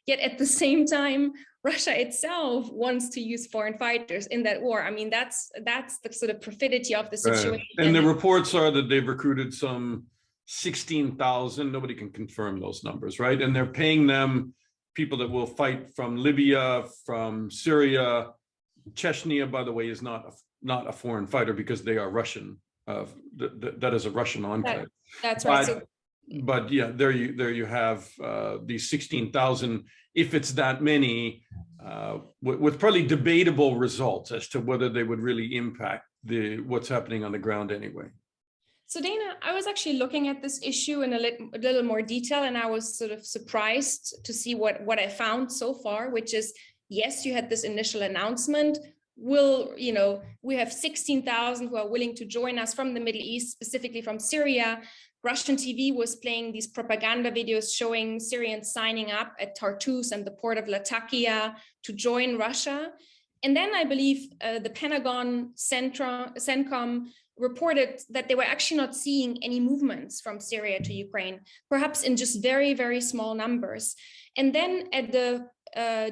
Yet at the same time, Russia itself wants to use foreign fighters in that war. I mean, that's the sort of perfidy of the situation. And the reports are that they've recruited some 16,000. Nobody can confirm those numbers, right? And they're paying them people that will fight from Libya, from Syria. Chechnya, by the way, is not a foreign fighter because they are Russian. That is a Russian enclave. That's right. But yeah, there you have these 16,000. If it's that many, with probably debatable results as to whether they would really impact what's happening on the ground anyway. So Dana, I was actually looking at this issue in a little more detail, and I was sort of surprised to see what I found so far, which is, yes, you had this initial announcement. We have 16,000 who are willing to join us from the Middle East, specifically from Syria. Russian TV was playing these propaganda videos showing Syrians signing up at Tartus and the port of Latakia to join Russia. And then I believe the Pentagon CENTCOM reported that they were actually not seeing any movements from Syria to Ukraine, perhaps in just very, very small numbers. And then at the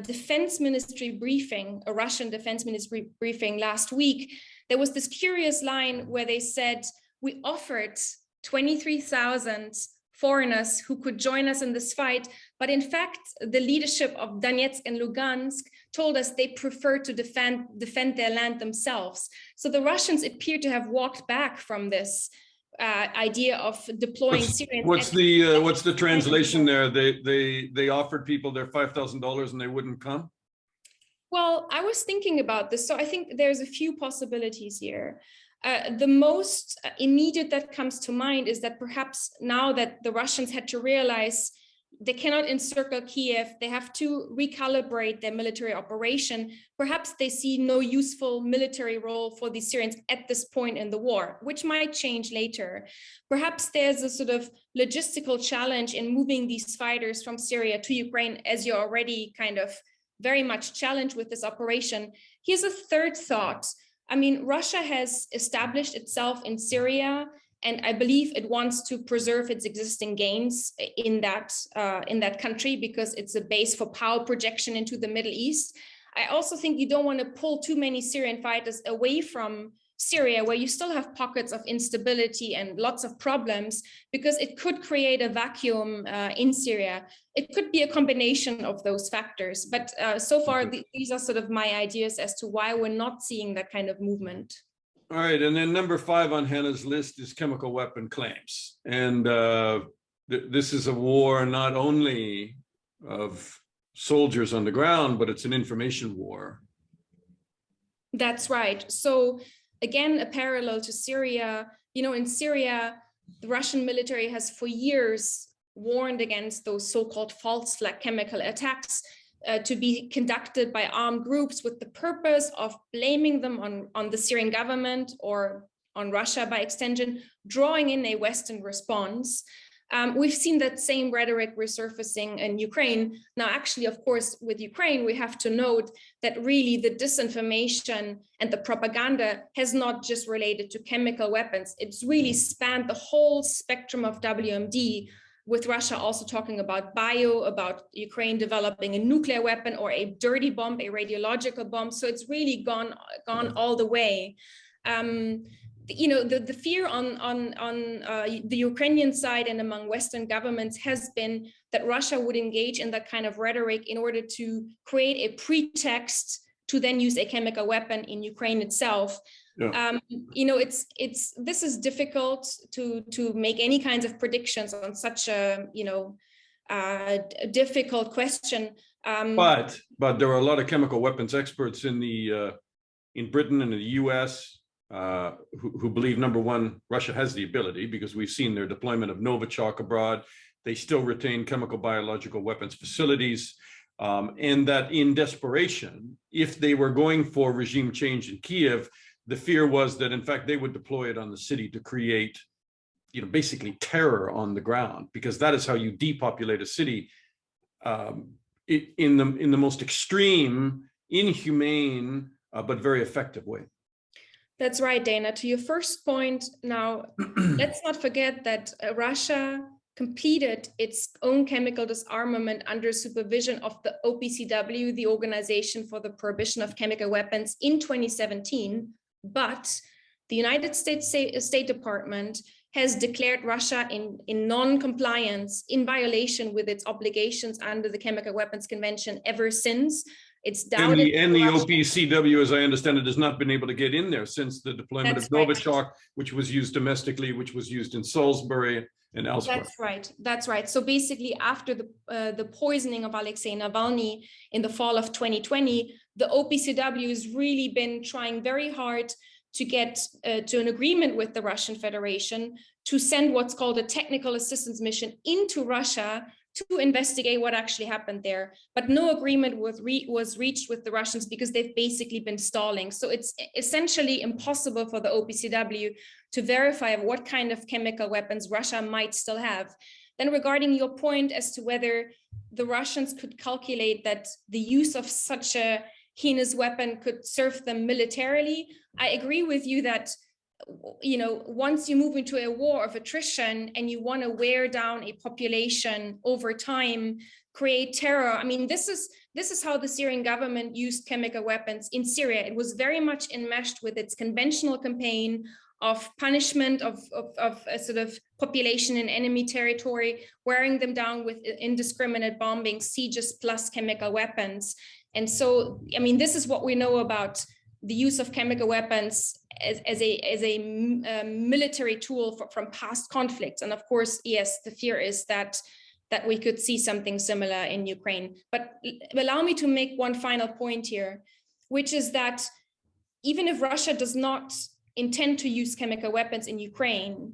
defense ministry briefing, a Russian defense ministry briefing last week, there was this curious line where they said, we offered 23,000 foreigners who could join us in this fight. But in fact, the leadership of Donetsk and Lugansk told us they prefer to defend their land themselves. So the Russians appear to have walked back from this idea of deploying Syrians. What's the translation there? They offered people their $5,000 and they wouldn't come? Well, I was thinking about this. So I think there's a few possibilities here. The most immediate that comes to mind is that perhaps now that the Russians had to realize they cannot encircle Kiev, they have to recalibrate their military operation. Perhaps they see no useful military role for the Syrians at this point in the war, which might change later. Perhaps there's a sort of logistical challenge in moving these fighters from Syria to Ukraine, as you're already kind of very much challenged with this operation. Here's a third thought. I mean, Russia has established itself in Syria, and I believe it wants to preserve its existing gains in that country because it's a base for power projection into the Middle East. I also think you don't want to pull too many Syrian fighters away from Syria, where you still have pockets of instability and lots of problems, because it could create a vacuum in Syria. It could be a combination of those factors. But so far, these are sort of my ideas as to why we're not seeing that kind of movement. All right. And then number 5 on Hanna's list is chemical weapon claims. And this is a war not only of soldiers on the ground, but it's an information war. That's right. So again, a parallel to Syria. In Syria, the Russian military has for years warned against those so-called false flag chemical attacks to be conducted by armed groups with the purpose of blaming them on the Syrian government or on Russia by extension, drawing in a Western response. We've seen that same rhetoric resurfacing in Ukraine. Now, actually, of course, with Ukraine, we have to note that really the disinformation and the propaganda has not just related to chemical weapons. It's really spanned the whole spectrum of WMD, with Russia also talking about about Ukraine developing a nuclear weapon or a dirty bomb, a radiological bomb. So it's really gone all the way. The fear on the Ukrainian side and among Western governments has been that Russia would engage in that kind of rhetoric in order to create a pretext to then use a chemical weapon in Ukraine itself. Yeah. This is difficult to make any kinds of predictions on such a difficult question. But there are a lot of chemical weapons experts in Britain and in the U.S. Who believe, number one, Russia has the ability, because we've seen their deployment of Novichok abroad. They still retain chemical biological weapons facilities, and that in desperation, if they were going for regime change in Kiev, the fear was that, in fact, they would deploy it on the city to create, basically terror on the ground, because that is how you depopulate a city in the most extreme, inhumane, but very effective way. That's right, Dana. To your first point, now, let's not forget that Russia completed its own chemical disarmament under supervision of the OPCW, the Organization for the Prohibition of Chemical Weapons, in 2017. But the United States State Department has declared Russia in non-compliance, in violation with its obligations under the Chemical Weapons Convention ever since. It's doubted. And the OPCW, as I understand it, has not been able to get in there since the deployment of Novichok, which was used domestically, which was used in Salisbury and elsewhere. That's right. That's right. So basically, after the poisoning of Alexei Navalny in the fall of 2020, the OPCW has really been trying very hard to get to an agreement with the Russian Federation to send what's called a technical assistance mission into Russia to investigate what actually happened there. But no agreement was reached with the Russians because they've basically been stalling. So it's essentially impossible for the OPCW to verify what kind of chemical weapons Russia might still have. Then regarding your point as to whether the Russians could calculate that the use of such a heinous weapon could serve them militarily, I agree with you that, you know, once you move into a war of attrition and you want to wear down a population over time, create terror. I mean, this is how the Syrian government used chemical weapons in Syria. It was very much enmeshed with its conventional campaign of punishment of a sort of population in enemy territory, wearing them down with indiscriminate bombing, sieges plus chemical weapons. And so, I mean, this is what we know about the use of chemical weapons as a military tool from past conflicts. And of course, yes, the fear is that we could see something similar in Ukraine. But allow me to make one final point here, which is that even if Russia does not intend to use chemical weapons in Ukraine,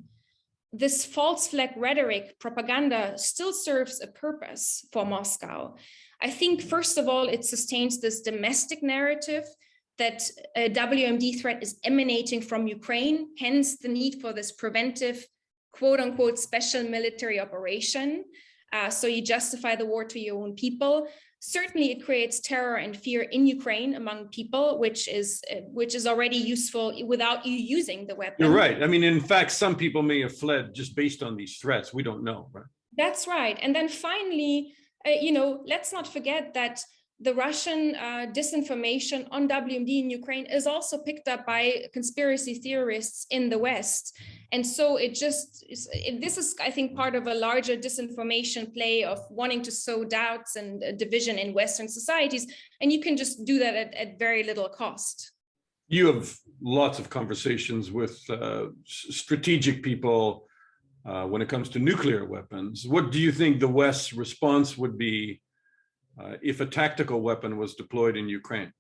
this false flag rhetoric, propaganda, still serves a purpose for Moscow. I think, first of all, it sustains this domestic narrative that a WMD threat is emanating from Ukraine, hence the need for this preventive, quote unquote, special military operation. So you justify the war to your own people. Certainly it creates terror and fear in Ukraine among people, which is already useful without you using the weapon. You're right. I mean, in fact, some people may have fled just based on these threats. We don't know, right? That's right. And then finally, let's not forget that the Russian disinformation on WMD in Ukraine is also picked up by conspiracy theorists in the West. And so this is, I think, part of a larger disinformation play of wanting to sow doubts and division in Western societies. And you can just do that at very little cost. You have lots of conversations with strategic people when it comes to nuclear weapons. What do you think the West's response would be if a tactical weapon was deployed in Ukraine?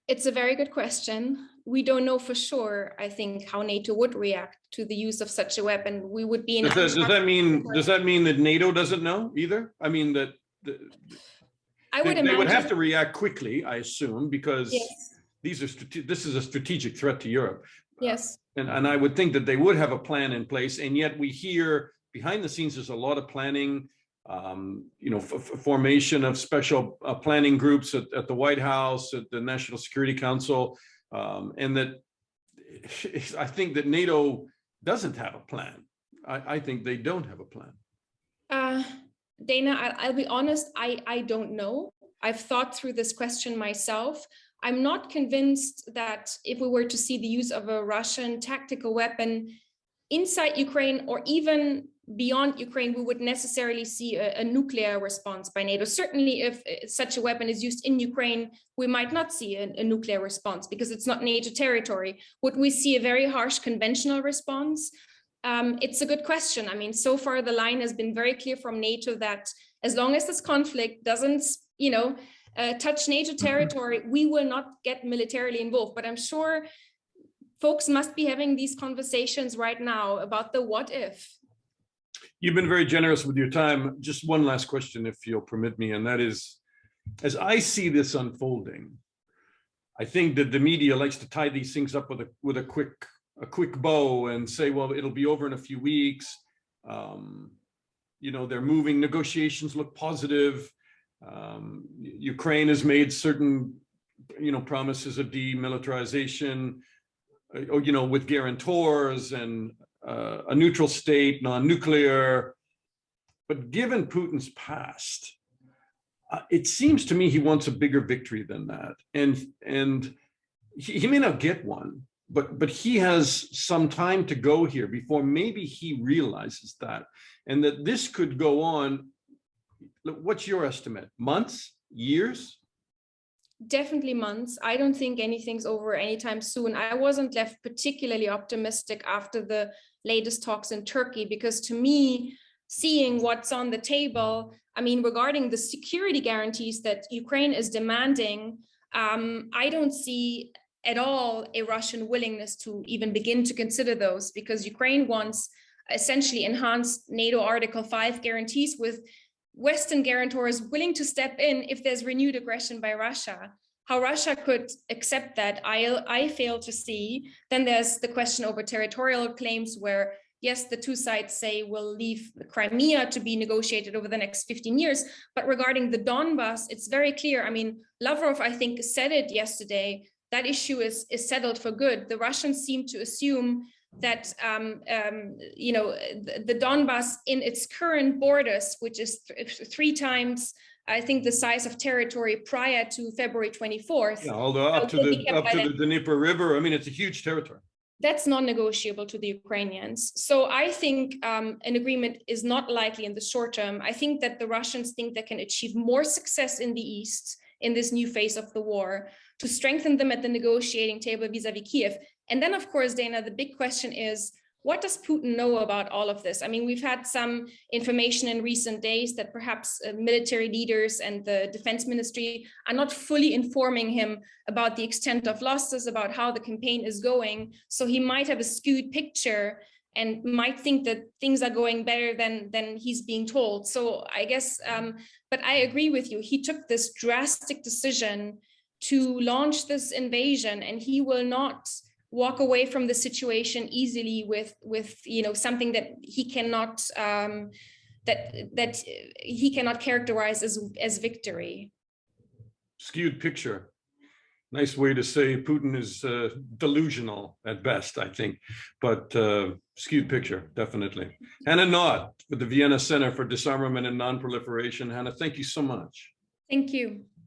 It's a very good question. We don't know for sure, I think, how NATO would react to the use of such a weapon. We would be in. Does that mean that NATO doesn't know either? I mean, that they would have to react quickly, I assume, because yes, this is a strategic threat to Europe. Yes. And I would think that they would have a plan in place. And yet we hear behind the scenes, there's a lot of planning, formation of special planning groups at the White House, at the National Security Council, and that I think that NATO doesn't have a plan. I think they don't have a plan. Dana, I'll be honest, I don't know. I've thought through this question myself. I'm not convinced that if we were to see the use of a Russian tactical weapon inside Ukraine or even beyond Ukraine, we would necessarily see a nuclear response by NATO. Certainly, if such a weapon is used in Ukraine, we might not see a nuclear response because it's not NATO territory. Would we see a very harsh conventional response? It's a good question. I mean, so far the line has been very clear from NATO that as long as this conflict doesn't, touch NATO territory, we will not get militarily involved. But I'm sure folks must be having these conversations right now about the what if. You've been very generous with your time. Just one last question, if you'll permit me, and that is, as I see this unfolding, I think that the media likes to tie these things up with a quick bow and say, well, it'll be over in a few weeks. They're moving. Negotiations look positive. Ukraine has made certain, promises of demilitarization, with guarantors and a neutral state, non-nuclear. But given Putin's past, it seems to me he wants a bigger victory than that. And he may not get one, but he has some time to go here before maybe he realizes that, and that this could go on. What's your estimate? Months? Years? Definitely months. I don't think anything's over anytime soon. I wasn't left particularly optimistic after the latest talks in Turkey, because to me, seeing what's on the table, I mean, regarding the security guarantees that Ukraine is demanding, I don't see at all a Russian willingness to even begin to consider those, because Ukraine wants essentially enhanced NATO Article 5 guarantees with Western guarantors willing to step in if there's renewed aggression by Russia. How Russia could accept that, I fail to see. Then there's the question over territorial claims where, yes, the two sides say we'll leave the Crimea to be negotiated over the next 15 years. But regarding the Donbas, it's very clear. I mean, Lavrov, I think, said it yesterday, that issue is settled for good. The Russians seem to assume that the Donbas in its current borders, which is three times, I think, the size of territory prior to February 24th. Yeah, although up to the Dnieper River, I mean, it's a huge territory. That's non-negotiable to the Ukrainians. So I think an agreement is not likely in the short term. I think that the Russians think they can achieve more success in the East in this new phase of the war, to strengthen them at the negotiating table vis-a-vis Kiev. And then, of course, Dana, the big question is, what does Putin know about all of this? I mean, we've had some information in recent days that perhaps military leaders and the defense ministry are not fully informing him about the extent of losses, about how the campaign is going. So he might have a skewed picture and might think that things are going better than he's being told. So I guess, but I agree with you. He took this drastic decision to launch this invasion, and he will not walk away from the situation easily with something that he cannot that he cannot characterize as victory. Skewed picture. Nice way to say Putin is delusional at best, I think, but skewed picture, definitely. Hanna Notte with the Vienna Center for Disarmament and Non-Proliferation. Hanna, thank you so much. Thank you.